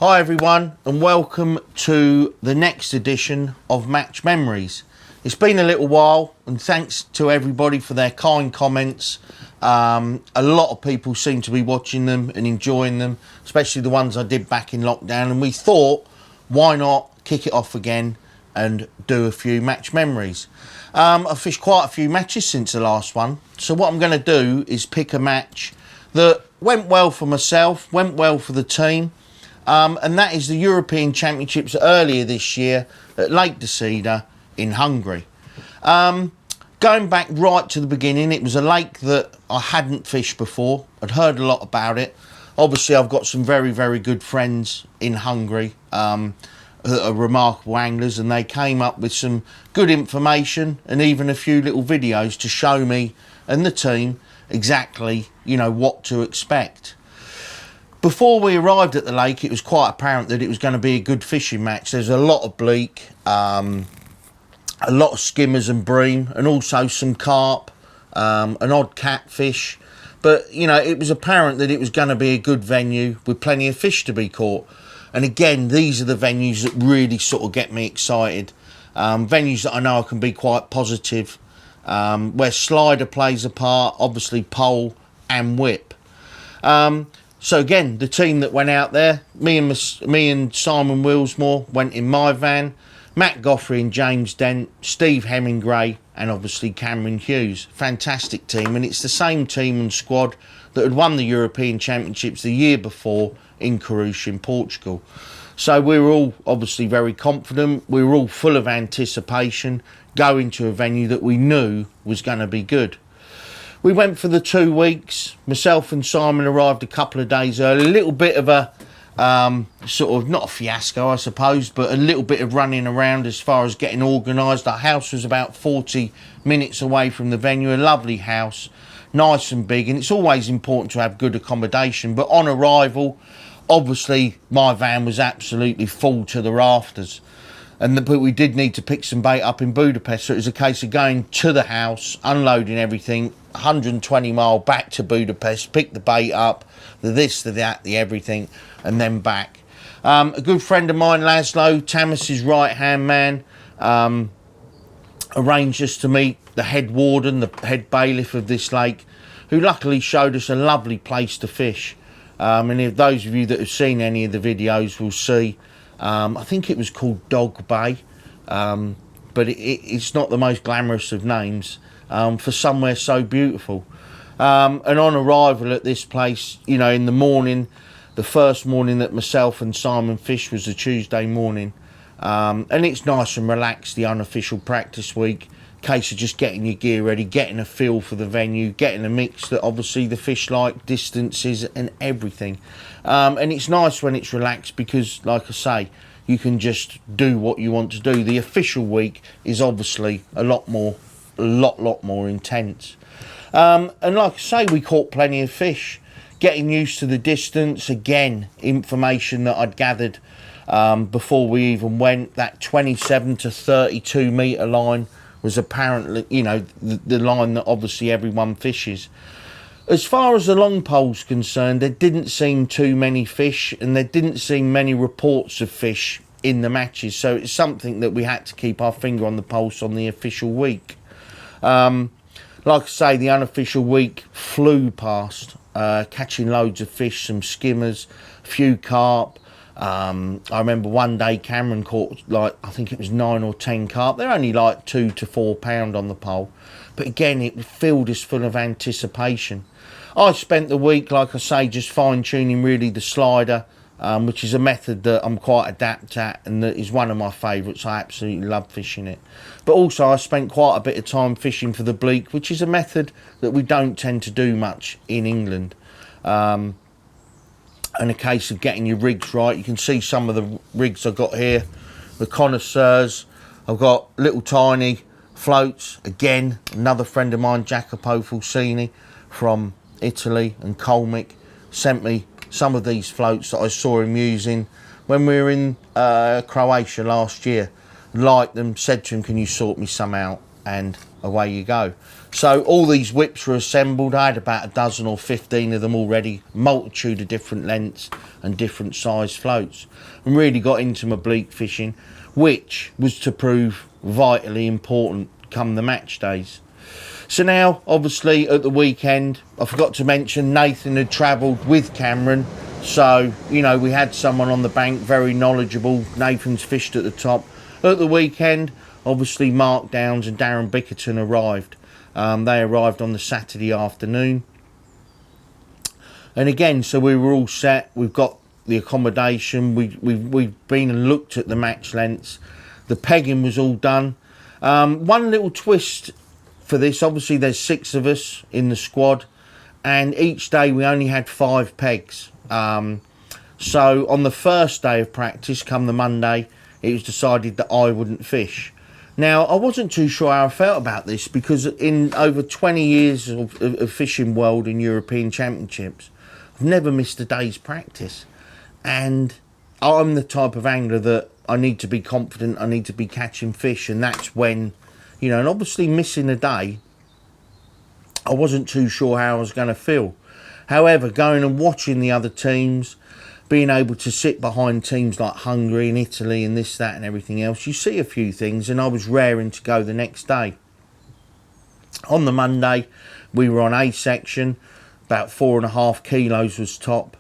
Hi everyone, and welcome to the next edition of Match Memories. It's been a little while, and thanks to everybody for their kind comments. A lot of people seem to be watching them and enjoying them, especially the ones I did back in lockdown, and we thought, why not kick it off again and do a few match memories. I've fished quite a few matches since the last one, so what I'm going to do is pick a match that went well for myself, went well for the team, and that is the European Championships earlier this year at Lake Decida in Hungary. Going back right to the beginning, it was a lake that I hadn't fished before. I'd heard a lot about it. Obviously, I've got some very, very good friends in Hungary that are remarkable anglers, and they came up with some good information and even a few little videos to show me and the team exactly, what to expect. Before we arrived at the lake, it was quite apparent that it was going to be a good fishing match. There's a lot of bleak, a lot of skimmers and bream, and also some carp, an odd catfish. But, it was apparent that it was going to be a good venue with plenty of fish to be caught. And again, these are the venues that really sort of get me excited. Venues that I know I can be quite positive, where slider plays a part, obviously pole and whip. So again, the team that went out there, me and Simon Willsmore went in my van, Matt Goffrey and James Dent, Steve Hemingray, and obviously Cameron Hughes. Fantastic team, and it's the same team and squad that had won the European Championships the year before in Coruche in Portugal. So we were all obviously very confident. We were all full of anticipation, going to a venue that we knew was going to be good. We went for the 2 weeks. Myself and Simon arrived a couple of days early. A little bit of a sort of, not a fiasco I suppose, but a little bit of running around as far as getting organised. Our house was about 40 minutes away from the venue. A lovely house, nice and big, and it's always important to have good accommodation. But on arrival, obviously my van was absolutely full to the rafters, but we did need to pick some bait up in Budapest, so it was a case of going to the house, unloading everything, 120 mile back to Budapest, pick the bait up, the this, the that, the everything, and then back. A good friend of mine, Laszlo, Tamas's right-hand man, arranged us to meet the head warden, the head bailiff of this lake, who luckily showed us a lovely place to fish. And if those of you that have seen any of the videos will see, I think it was called Dog Bay, but it's not the most glamorous of names for somewhere so beautiful. And on arrival at this place, in the morning, the first morning that myself and Simon fished was a Tuesday morning, and it's nice and relaxed, the unofficial practice week. Case of just getting your gear ready, getting a feel for the venue, getting a mix that obviously the fish like, distances and everything. And it's nice when it's relaxed because, like I say, you can just do what you want to do. The official week is obviously a lot more intense. And like I say, we caught plenty of fish. Getting used to the distance, again, information that I'd gathered before we even went, that 27 to 32 metre line was apparently, the line that obviously everyone fishes. As far as the long pole's concerned, there didn't seem too many fish, and there didn't seem many reports of fish in the matches, so it's something that we had to keep our finger on the pulse on the official week. Like I say, the unofficial week flew past, catching loads of fish, some skimmers, a few carp. I remember one day Cameron caught I think it was 9 or 10 carp. They're only like 2 to 4 pound on the pole, but again it filled us full of anticipation. I spent the week, like I say, just fine-tuning really the slider, which is a method that I'm quite adept at and that is one of my favourites. I absolutely love fishing it. But also I spent quite a bit of time fishing for the bleak, which is a method that we don't tend to do much in England. And a case of getting your rigs right. You can see some of the rigs I've got here, the connoisseurs. I've got little tiny floats. Again, another friend of mine, Jacopo Fulcini from Italy and Colmic, sent me some of these floats that I saw him using when we were in Croatia last year. Liked them, said to him, can you sort me some out? and away you go. So all these whips were assembled. I had about a dozen or 15 of them already, multitude of different lengths and different size floats, and really got into my bleak fishing, which was to prove vitally important come the match days. So now, obviously, at the weekend, I forgot to mention Nathan had travelled with Cameron. So, you know, we had someone on the bank, very knowledgeable. Nathan's fished at the top. At the weekend, obviously, Mark Downs and Darren Bickerton arrived. They arrived on the Saturday afternoon. And again, so we were all set. We've got the accommodation. We've been and looked at the match lengths. The pegging was all done. One little twist for this, obviously there's 6 of us in the squad, and each day we only had 5 pegs. So on the first day of practice, come the Monday, it was decided that I wouldn't fish. Now, I wasn't too sure how I felt about this, because in over 20 years of fishing world and European championships, I've never missed a day's practice. And I'm the type of angler that I need to be confident, I need to be catching fish, and that's when, you know, and obviously missing a day, I wasn't too sure how I was going to feel. However, going and watching the other teams, being able to sit behind teams like Hungary and Italy and this, that and everything else, you see a few things, and I was raring to go the next day. On the Monday, we were on A section, about 4.5 kilos was top.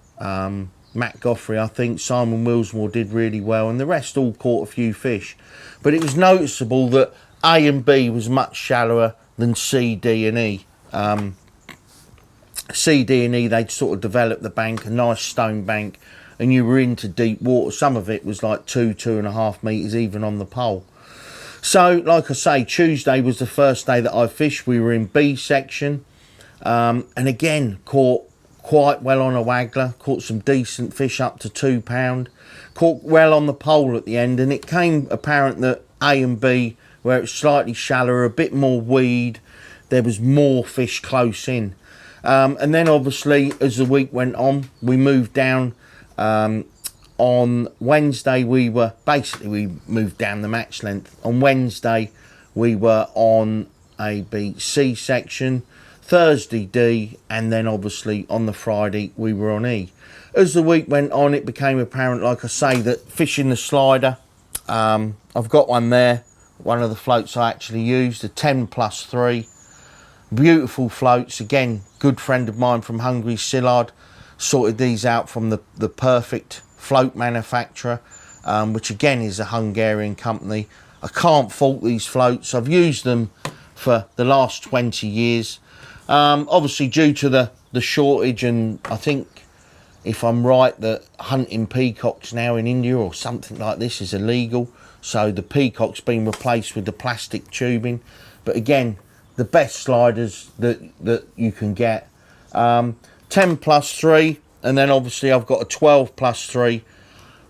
Matt Goffrey, I think, Simon Willsmore did really well, and the rest all caught a few fish. But it was noticeable that A and B was much shallower than C, D and E. C, D and E, they'd sort of developed the bank, a nice stone bank, and you were into deep water. Some of it was like 2.5 metres even on the pole. So, like I say, Tuesday was the first day that I fished. We were in B section, and again, caught quite well on a waggler, caught some decent fish up to £2, caught well on the pole at the end, and it came apparent that A and B, where it's slightly shallower, a bit more weed, there was more fish close in. And then obviously as the week went on, we moved down. On Wednesday we moved down the match length. On Wednesday we were on A, B, C section, Thursday D, and then obviously on the Friday we were on E. As the week went on, it became apparent, like I say, that fishing the slider, I've got one there, one of the floats I actually used, a 10+3, beautiful floats. Again, good friend of mine from Hungary, Szilard, sorted these out from the Perfect float manufacturer, which again is a Hungarian company. I can't fault these floats. I've used them for the last 20 years. Obviously due to the shortage, and I think, if I'm right, that hunting peacocks now in India or something like this is illegal, so the peacock's been replaced with the plastic tubing. But again, the best sliders that you can get. 10+3, and then obviously I've got a 12+3.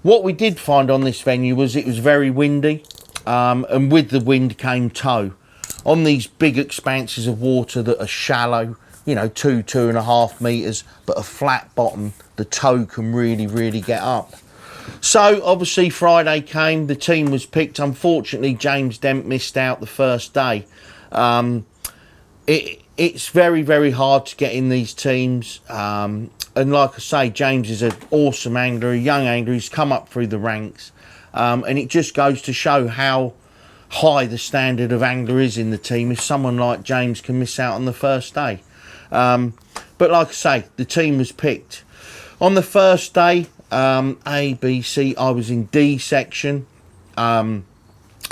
What we did find on this venue was it was very windy, and with the wind came tow. On these big expanses of water that are shallow, you know, 2.5 metres, but a flat bottom, the tow can really get up. So obviously Friday came, the team was picked. Unfortunately, James Dent missed out the first day. It's very hard to get in these teams, and like I say, James is an awesome angler, a young angler. He's come up through the ranks, and it just goes to show how high the standard of angler is in the team if someone like James can miss out on the first day. But like I say, the team was picked. On the first day, A, B, C, I was in D section, and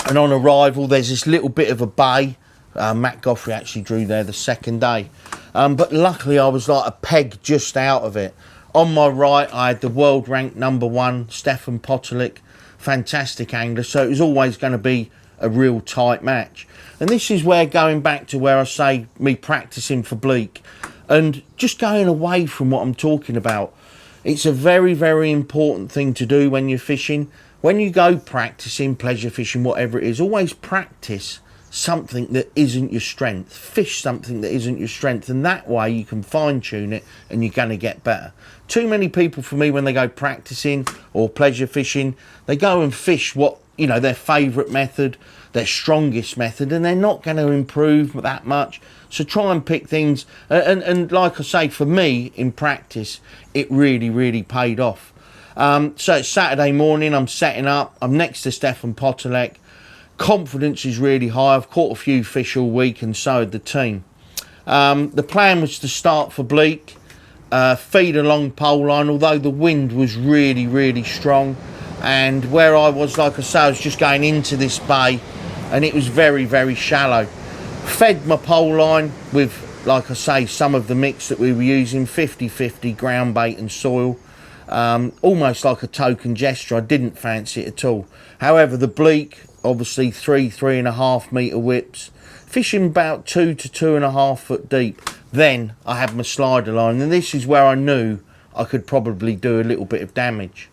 on arrival there's this little bit of a bay. Matt Goffrey actually drew there the second day, but luckily I was like a peg just out of it. On my right I had the world ranked #1 Stefan Potalik, fantastic angler, so it was always going to be a real tight match. And this is where, going back to where I say me practicing for bleak and just going away from what I'm talking about, it's a very important thing to do when you're fishing. When you go practicing, pleasure fishing, whatever it is, always practice something that isn't your strength. Fish something that isn't your strength, and that way you can fine tune it and you're going to get better. Too many people, for me, when they go practicing or pleasure fishing, they go and fish what you know, their favourite method, their strongest method, and they're not going to improve that much. So try and pick things, and like I say, for me in practice, it really paid off. So it's Saturday morning, I'm setting up, I'm next to Stefan Potolek. Confidence is really high. I've caught a few fish all week, and so had the team. The plan was to start for bleak, feed along pole line, although the wind was really strong. And where I was, like I say, I was just going into this bay, and it was very shallow. Fed my pole line with, like I say, some of the mix that we were using, 50-50 ground bait and soil. Almost like a token gesture. I didn't fancy it at all. However, the bleak, obviously 3.5 metre whips, fishing about 2 to 2.5 foot deep. Then I had my slider line, and this is where I knew I could probably do a little bit of damage.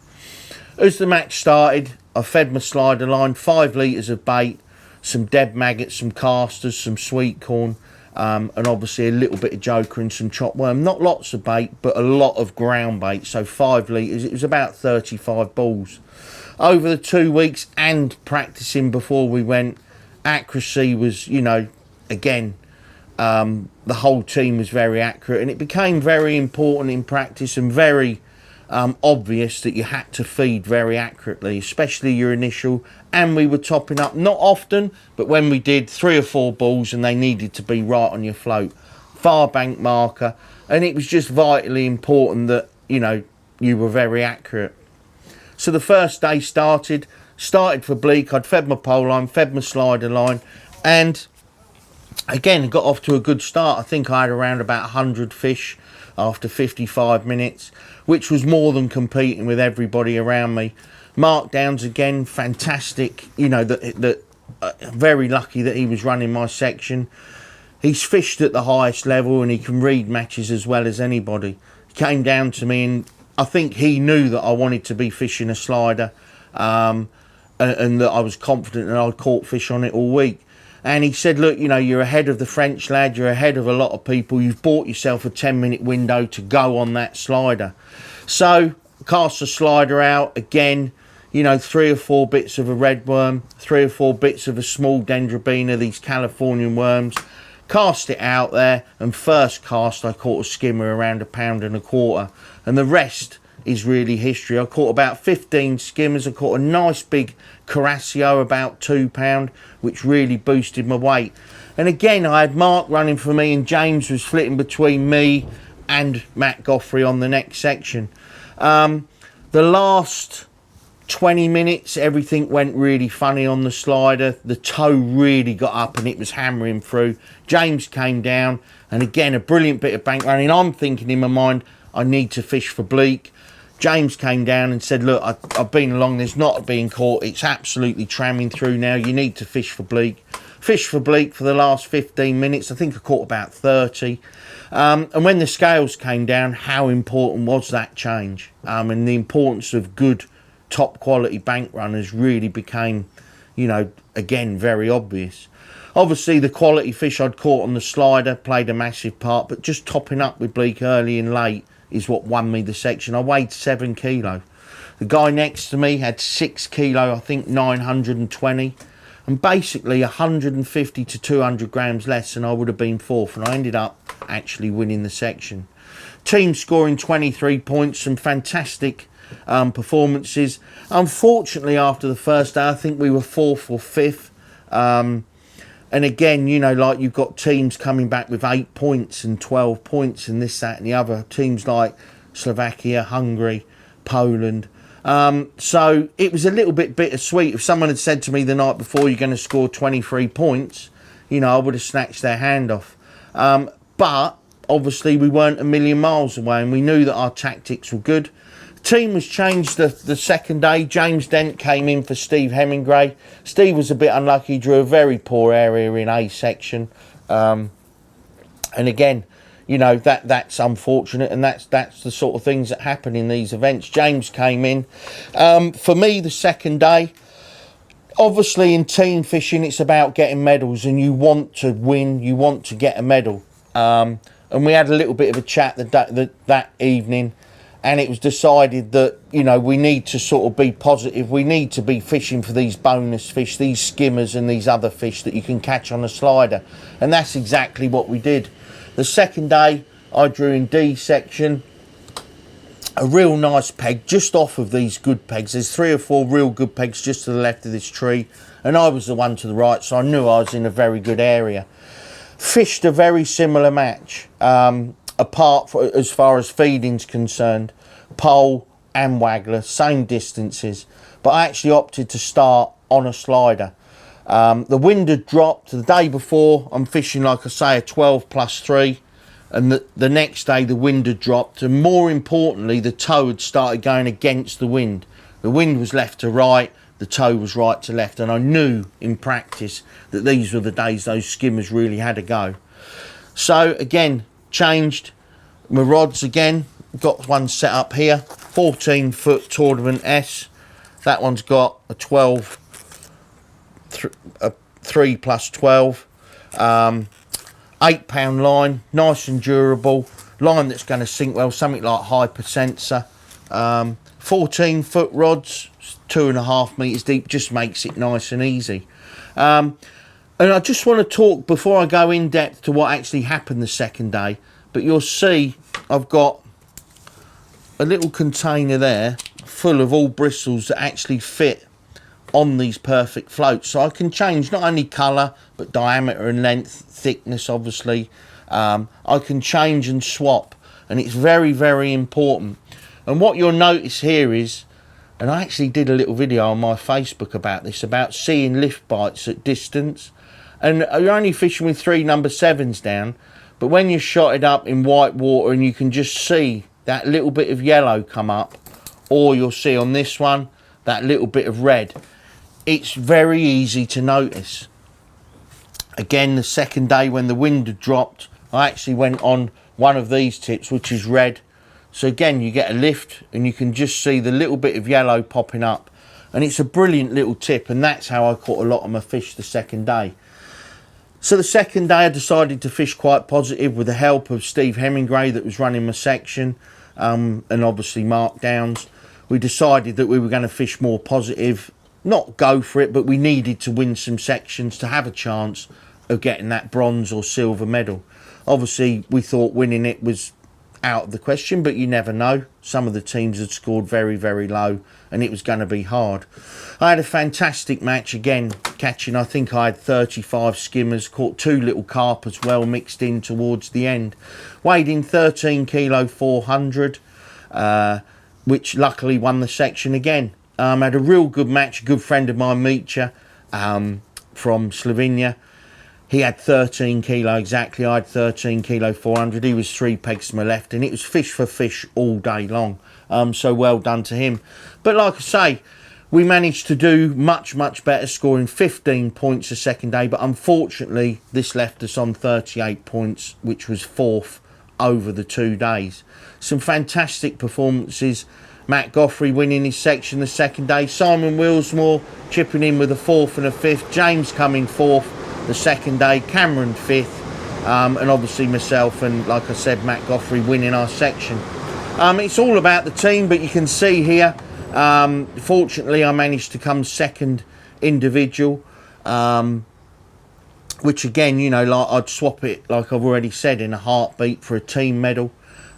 As the match started, I fed my slider line, 5 litres of bait, some dead maggots, some casters, some sweet corn, and obviously a little bit of joker and some chopped worm. Not lots of bait, but a lot of ground bait. So 5 litres, it was about 35 balls. Over the 2 weeks and practicing before we went, accuracy was, you know, again, the whole team was very accurate, and it became very important in practice and very obvious that you had to feed very accurately, especially your initial. And we were topping up, not often, but when we did, 3 or 4 balls, and they needed to be right on your float, far bank marker, and it was just vitally important that, you know, you were very accurate. So the first day started for bleak. I'd fed my pole line, fed my slider line, and again got off to a good start. I think I had around about 100 fish after 55 minutes, which was more than competing with everybody around me. Markdowns again, fantastic. You know, very lucky that he was running my section. He's fished at the highest level, and he can read matches as well as anybody. He came down to me, and I think he knew that I wanted to be fishing a slider, and that I was confident that I'd caught fish on it all week. And he said, look, you know, you're ahead of the French lad, you're ahead of a lot of people, you've bought yourself a 10-minute window to go on that slider. So, cast the slider out, again, you know, 3 or 4 bits of a red worm, 3 or 4 bits of a small dendrobina, these Californian worms, cast it out there, and first cast I caught a skimmer around 1.25 pounds, and the rest is really history. I caught about 15 skimmers. I caught a nice big Carasio, about £2, which really boosted my weight. And again, I had Mark running for me, and James was flitting between me and Matt Goffrey on the next section. The last 20 minutes, everything went really funny on the slider. The toe really got up, and it was hammering through. James came down, and again, a brilliant bit of bank running. I'm thinking in my mind, I need to fish for bleak. James came down and said, look, I've been along, there's not being caught, it's absolutely tramming through now, you need to fish for bleak. Fish for bleak for the last 15 minutes, I think I caught about 30. And when the scales came down, how important was that change? And the importance of good, top quality bank runners really became, you know, again, very obvious. Obviously, the quality fish I'd caught on the slider played a massive part, but just topping up with bleak early and late is what won me the section. I weighed 7 kilo. The guy next to me had 6 kilo, I think 920, and basically 150 to 200 grams less than I would have been fourth, and I ended up actually winning the section. Team scoring 23 points, some fantastic performances. Unfortunately, after the first day, I think we were 4th or 5th. And again, you know, like you've got teams coming back with 8 points and 12 points and this, that and the other. Teams like Slovakia, Hungary, Poland. So it was a little bit bittersweet. If someone had said to me the night before, you're going to score 23 points, you know, I would have snatched their hand off. But obviously we weren't a million miles away, and we knew that our tactics were good. Team was changed the second day. James Dent came in for Steve Hemingway. Steve was a bit unlucky, drew a very poor area in A section. And again, you know, that's unfortunate, and that's the sort of things that happen in these events. James came in. For me, the second day, obviously in team fishing, it's about getting medals, and you want to win, you want to get a medal. And we had a little bit of a chat that evening. and it was decided that, you know, we need to sort of be positive. We need to be fishing for these bonus fish, these skimmers and these other fish that you can catch on a slider. And that's exactly what we did. The second day, I drew in D section, a real nice peg just off of these good pegs. There's 3 or 4 real good pegs just to the left of this tree, and I was the one to the right, so I knew I was in a very good area. Fished a very similar match. As far as feeding's concerned, pole and waggler, same distances, but I actually opted to start on a slider. The wind had dropped the day before. I'm fishing, like I say, a 12 plus 3, and the next day the wind had dropped, and more importantly, the tow had started going against the wind. The wind was left to right, the tow was right to left, and I knew in practice that these were the days those skimmers really had to go. So again, changed my rods again, got one set up here, 14 foot Tournament S. That one's got a 12, a 3 plus 12, 8-pound line, nice and durable, line that's going to sink well, something like Hyper Sensor. 14 foot rods, 2.5 meters deep, just makes it nice and easy. And I just want to talk before I go in depth to what actually happened the second day. But you'll see I've got a little container there full of all bristles that actually fit on these perfect floats. So I can change not only colour, but diameter and length, thickness obviously. I can change and swap, and it's very, very important. And what you'll notice here is, and I actually did a little video on my Facebook about this, about seeing lift bites at distance. And you're only fishing with 3 number 7s down, but when you shot it up in white water and you can just see that little bit of yellow come up, or you'll see on this one that little bit of red, it's very easy to notice. Again, the second day when the wind had dropped, I actually went on one of these tips, which is red. So again, you get a lift and you can just see the little bit of yellow popping up, and it's a brilliant little tip, and that's how I caught a lot of my fish the second day. So the second day I decided to fish quite positive with the help of Steve Hemingway that was running my section, and obviously Mark Downs. We decided that we were going to fish more positive, not go for it, but we needed to win some sections to have a chance of getting that bronze or silver medal. Obviously we thought winning it was out of the question, but you never know. Some of the teams had scored very, very low, and it was going to be hard. I had a fantastic match again, catching, I think I had 35 skimmers, caught 2 little carp as well mixed in towards the end. Weighed in 13 kilo 400, which luckily won the section again. Had a real good match. A good friend of mine, Mitja, from Slovenia. He had 13 kilo exactly. I had 13 kilo 400. He was 3 pegs to my left, and it was fish for fish all day long. So well done to him. But like I say, we managed to do much, much better, scoring 15 points the second day. But unfortunately, this left us on 38 points, which was 4th over the 2 days. Some fantastic performances. Matt Goffrey winning his section the second day. Simon Willsmore chipping in with a 4th and a 5th. James coming 4th the second day. Cameron 5th. And obviously myself and, like I said, Matt Goffrey winning our section. It's all about the team, but you can see here, fortunately I managed to come 2nd individual, which again, you know, like I'd swap it, like I've already said, in a heartbeat for a team medal.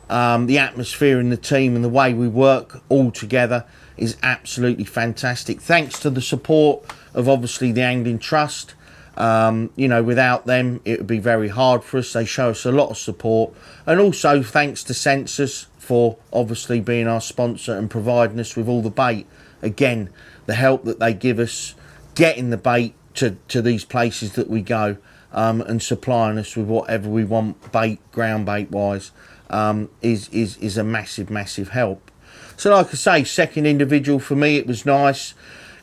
The atmosphere in the team and the way we work all together is absolutely fantastic. Thanks to the support of obviously the Angling Trust. You know, without them it would be very hard for us. They show us a lot of support, and also thanks to Census for obviously being our sponsor and providing us with all the bait. Again, the help that they give us getting the bait to these places that we go, and supplying us with whatever we want bait, ground bait wise, is a massive help. So like I say, 2nd individual for me, it was nice.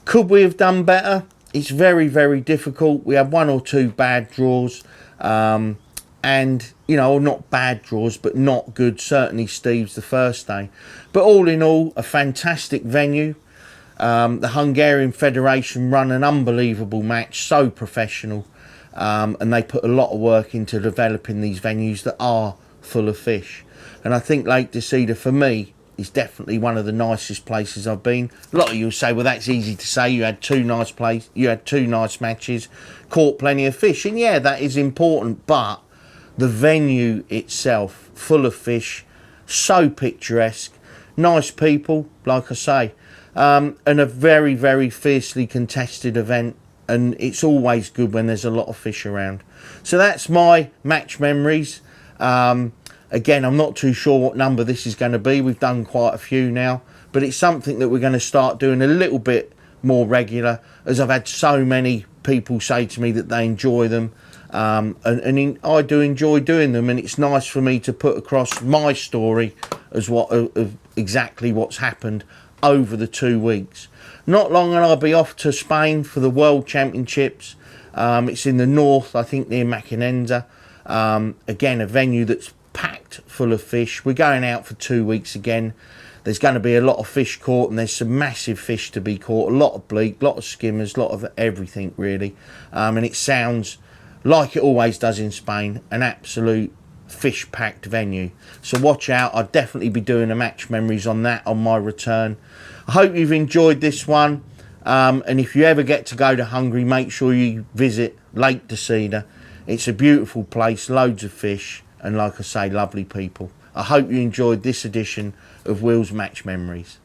Could we have done better? It's very difficult. We had 1 or 2 bad draws, and you know, not bad draws but not good. Certainly Steve's the first day, but all in all a fantastic venue. The Hungarian Federation run an unbelievable match, so professional, and they put a lot of work into developing these venues that are full of fish. And I think Lake Decida for me is definitely one of the nicest places I've been. A lot of you will say, well, that's easy to say. You had two nice matches, caught plenty of fish, and yeah, that is important. But the venue itself, full of fish, so picturesque, nice people, like I say, and a very, very fiercely contested event. And it's always good when there's a lot of fish around. So that's my match memories. Again, I'm not too sure what number this is going to be. We've done quite a few now, but it's something that we're going to start doing a little bit more regular, as I've had so many people say to me that they enjoy them. I do enjoy doing them, and it's nice for me to put across my story as of exactly what's happened over the 2 weeks. Not long and I'll be off to Spain for the World Championships. It's in the north, I think near Macinenza. Again, a venue that's packed full of fish. We're going out for 2 weeks again. There's going to be a lot of fish caught, and there's some massive fish to be caught. A lot of bleak, a lot of skimmers, a lot of everything really. And it sounds like it always does in Spain, an absolute fish packed venue. So watch out. I'll definitely be doing a match memories on that on my return. I hope you've enjoyed this one, and if you ever get to go to Hungary, make sure you visit Lake Decida. It's a beautiful place, loads of fish, and like I say, lovely people. I hope you enjoyed this edition of Will's Match Memories.